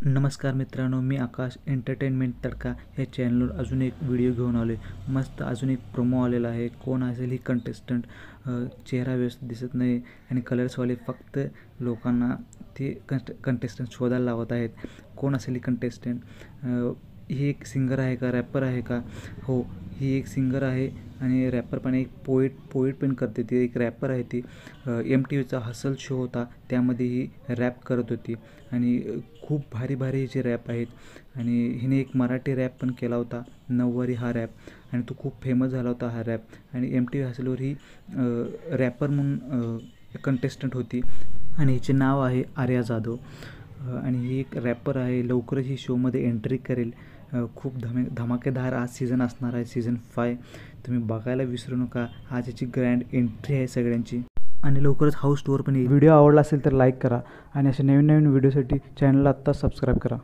नमस्कार मित्रांनो, मी आकाश एंटरटेनमेंट तडका या चॅनलवर अजून एक व्हिडिओ घेऊन आलो आहे। मस्त अजून एक प्रोमो आलेला आहे। कोण असेल ही कंटेस्टंट, चेहरा व्यवस्थित दिसत नाही आणि कलर्सवाले फक्त लोकांना ते कंटेस्टंट शोधायला लावत आहेत। कोण असेल ही कंटेस्टंट? ही एक सिंगर आहे का, रॅपर आहे का? हो, ही एक सिंगर आहे आणि रॅपर पण, एक पोएट पण करते ती, एक रॅपर आहे ती। MTVचा हसल शो होता, त्यामध्ये ही रॅप करत होती आणि खूप भारी भारी हिचे रॅप आहेत। आणि हिने एक मराठी रॅप पण केला होता, नऊवारी हा रॅप, आणि तो खूप फेमस झाला होता हा रॅप। आणि MTV हसलवर ही रॅपर म्हणून कंटेस्टंट होती आणि हिचे नाव आहे आर्या जाधव। आणि ही एक रॅपर आहे, लवकरच ही शोमध्ये एंट्री करेल। खूप धमाकेदार आज सीझन असणार आहे, सीझन 5। तुम्ही बघायला विसरू नका, आज याची ग्रँड एंट्री आहे सगळ्यांची आणि लवकरच हाऊस टूर पण येईल। व्हिडिओ आवडला असेल तर लाईक करा आणि असे नवीन नवीन व्हिडिओसाठी चॅनलला आत्ताच सबस्क्राईब करा।